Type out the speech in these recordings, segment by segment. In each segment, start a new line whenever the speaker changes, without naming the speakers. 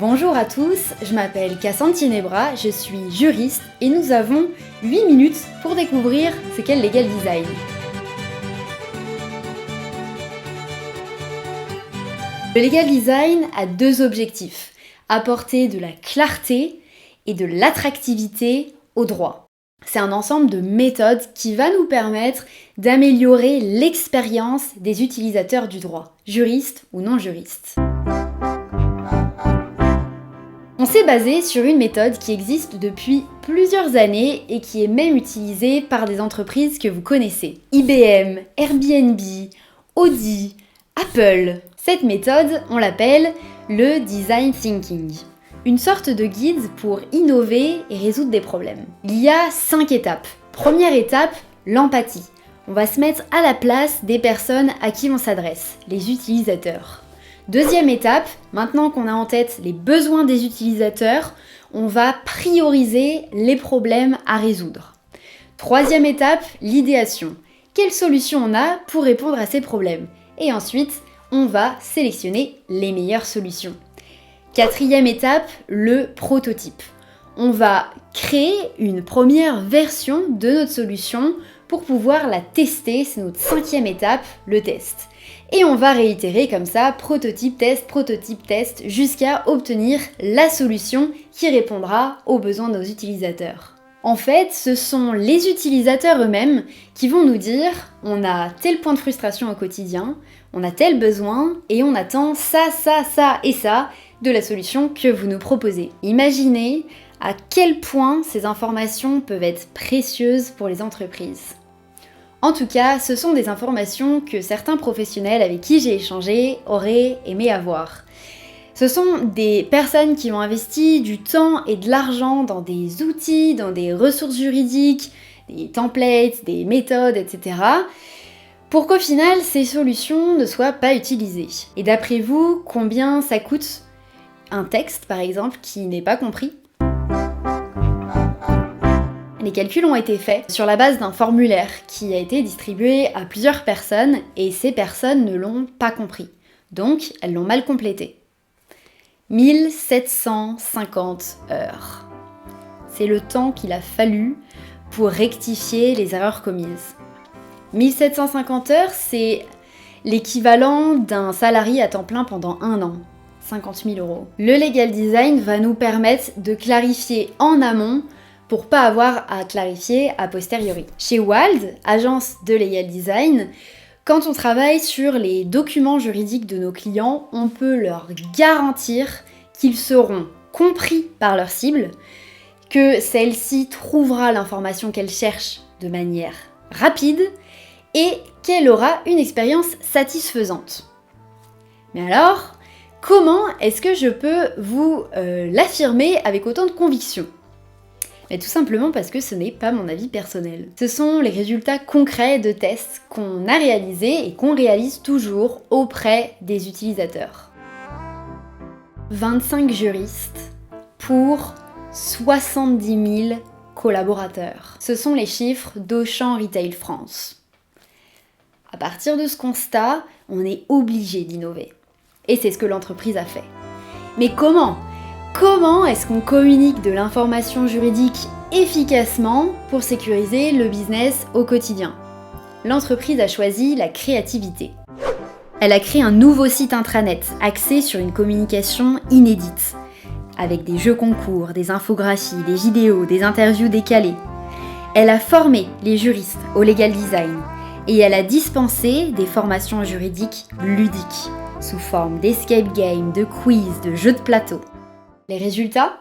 Bonjour à tous, je m'appelle Cassandre Tinebra, je suis juriste et nous avons 8 minutes pour découvrir ce qu'est le legal design. Le legal design a deux objectifs, apporter de la clarté et de l'attractivité au droit. C'est un ensemble de méthodes qui va nous permettre d'améliorer l'expérience des utilisateurs du droit, juristes ou non juristes. On s'est basé sur une méthode qui existe depuis plusieurs années et qui est même utilisée par des entreprises que vous connaissez. IBM, Airbnb, Audi, Apple. Cette méthode, on l'appelle le design thinking. Une sorte de guide pour innover et résoudre des problèmes. Il y a 5 étapes. Première étape, l'empathie. On va se mettre à la place des personnes à qui on s'adresse, les utilisateurs. Deuxième étape, maintenant qu'on a en tête les besoins des utilisateurs, on va prioriser les problèmes à résoudre. Troisième étape, l'idéation. Quelle solution on a pour répondre à ces problèmes? Et ensuite, on va sélectionner les meilleures solutions. Quatrième étape, le prototype. On va créer une première version de notre solution pour pouvoir la tester, c'est notre cinquième étape, le test. Et on va réitérer comme ça, prototype, test, jusqu'à obtenir la solution qui répondra aux besoins de nos utilisateurs. En fait, ce sont les utilisateurs eux-mêmes qui vont nous dire on a tel point de frustration au quotidien, on a tel besoin et on attend ça et ça de la solution que vous nous proposez. Imaginez à quel point ces informations peuvent être précieuses pour les entreprises. En tout cas, ce sont des informations que certains professionnels avec qui j'ai échangé auraient aimé avoir. Ce sont des personnes qui ont investi du temps et de l'argent dans des outils, dans des ressources juridiques, des templates, des méthodes, etc. pour qu'au final, ces solutions ne soient pas utilisées. Et d'après vous, combien ça coûte un texte, par exemple, qui n'est pas compris ? Les calculs ont été faits sur la base d'un formulaire qui a été distribué à plusieurs personnes et ces personnes ne l'ont pas compris. Donc, elles l'ont mal complété. 1750 heures. C'est le temps qu'il a fallu pour rectifier les erreurs commises. 1750 heures, c'est l'équivalent d'un salarié à temps plein pendant 1 an. 50 000 €. Le legal design va nous permettre de clarifier en amont pour pas avoir à clarifier a posteriori. Chez Wald, agence de legal design, quand on travaille sur les documents juridiques de nos clients, on peut leur garantir qu'ils seront compris par leur cible, que celle-ci trouvera l'information qu'elle cherche de manière rapide et qu'elle aura une expérience satisfaisante. Mais alors, comment est-ce que je peux vous l'affirmer avec autant de conviction ? Mais tout simplement parce que ce n'est pas mon avis personnel. Ce sont les résultats concrets de tests qu'on a réalisés et qu'on réalise toujours auprès des utilisateurs. 25 juristes pour 70 000 collaborateurs. Ce sont les chiffres d'Auchan Retail France. À partir de ce constat, on est obligé d'innover. Et c'est ce que l'entreprise a fait. Mais comment ? Comment est-ce qu'on communique de l'information juridique efficacement pour sécuriser le business au quotidien ? L'entreprise a choisi la créativité. Elle a créé un nouveau site intranet axé sur une communication inédite, avec des jeux concours, des infographies, des vidéos, des interviews décalées. Elle a formé les juristes au legal design et elle a dispensé des formations juridiques ludiques, sous forme d'escape game, de quiz, de jeux de plateau. Les résultats ?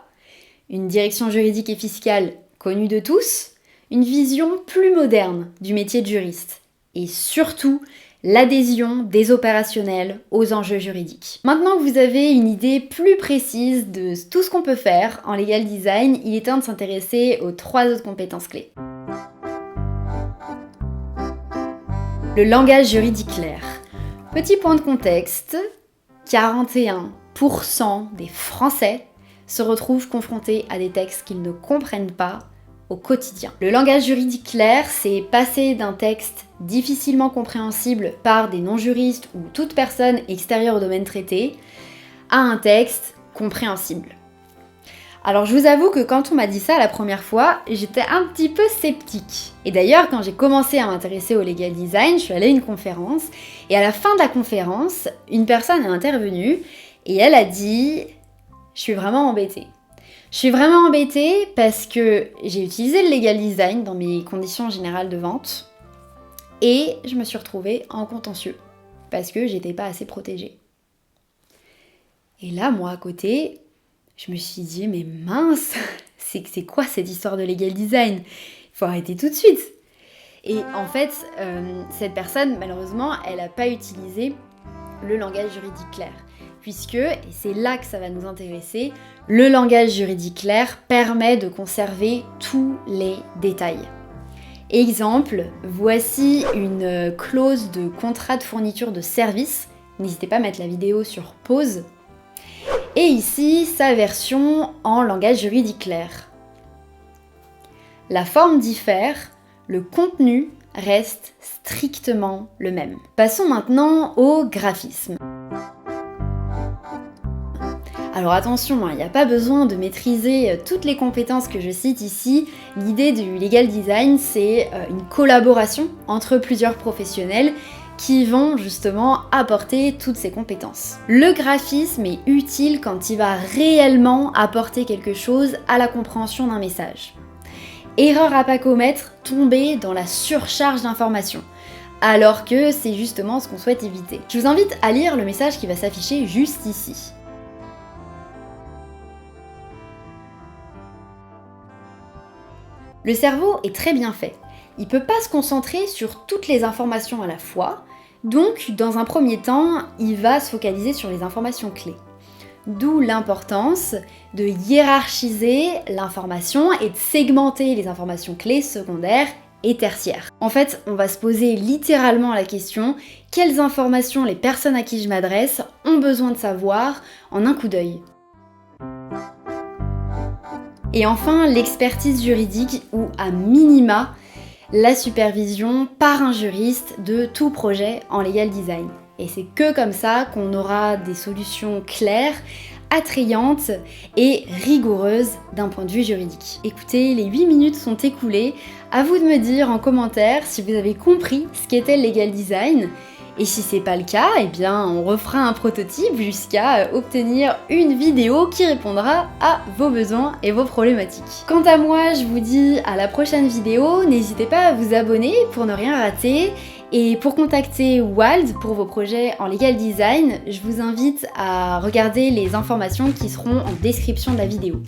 Une direction juridique et fiscale connue de tous, une vision plus moderne du métier de juriste et surtout l'adhésion des opérationnels aux enjeux juridiques. Maintenant que vous avez une idée plus précise de tout ce qu'on peut faire en legal design, il est temps de s'intéresser aux 3 autres compétences clés. Le langage juridique clair. Petit point de contexte, 41% des Français se retrouvent confrontés à des textes qu'ils ne comprennent pas au quotidien. Le langage juridique clair, c'est passer d'un texte difficilement compréhensible par des non-juristes ou toute personne extérieure au domaine traité à un texte compréhensible. Alors je vous avoue que quand on m'a dit ça la première fois, j'étais un petit peu sceptique. Et d'ailleurs, quand j'ai commencé à m'intéresser au legal design, je suis allée à une conférence, et à la fin de la conférence, une personne est intervenue, et elle a dit « Je suis vraiment embêtée ». Je suis vraiment embêtée parce que j'ai utilisé le legal design dans mes conditions générales de vente, et je me suis retrouvée en contentieux, parce que j'étais pas assez protégée. Et là, moi à côté, je me suis dit, mais mince, c'est quoi cette histoire de legal design? Il faut arrêter tout de suite. Et en fait, cette personne, malheureusement, elle n'a pas utilisé le langage juridique clair. Puisque, et c'est là que ça va nous intéresser, le langage juridique clair permet de conserver tous les détails. Exemple, voici une clause de contrat de fourniture de service. N'hésitez pas à mettre la vidéo sur pause. Et ici, sa version en langage juridique clair. La forme diffère, le contenu reste strictement le même. Passons maintenant au graphisme. Alors attention, il n'y a pas besoin de maîtriser toutes les compétences que je cite ici. L'idée du legal design, c'est une collaboration entre plusieurs professionnels qui vont justement apporter toutes ces compétences. Le graphisme est utile quand il va réellement apporter quelque chose à la compréhension d'un message. Erreur à pas commettre, tomber dans la surcharge d'informations, alors que c'est justement ce qu'on souhaite éviter. Je vous invite à lire le message qui va s'afficher juste ici. Le cerveau est très bien fait. Il ne peut pas se concentrer sur toutes les informations à la fois, donc dans un premier temps, il va se focaliser sur les informations clés. D'où l'importance de hiérarchiser l'information et de segmenter les informations clés secondaires et tertiaires. En fait, on va se poser littéralement la question « Quelles informations les personnes à qui je m'adresse ont besoin de savoir en un coup d'œil ?» Et enfin, l'expertise juridique ou à minima, la supervision par un juriste de tout projet en legal design. Et c'est que comme ça qu'on aura des solutions claires, attrayantes et rigoureuses d'un point de vue juridique. Écoutez, les 8 minutes sont écoulées. À vous de me dire en commentaire si vous avez compris ce qu'était le legal design. Et si c'est pas le cas, eh bien on refera un prototype jusqu'à obtenir une vidéo qui répondra à vos besoins et vos problématiques. Quant à moi, je vous dis à la prochaine vidéo, n'hésitez pas à vous abonner pour ne rien rater. Et pour contacter Wald pour vos projets en legal design, je vous invite à regarder les informations qui seront en description de la vidéo.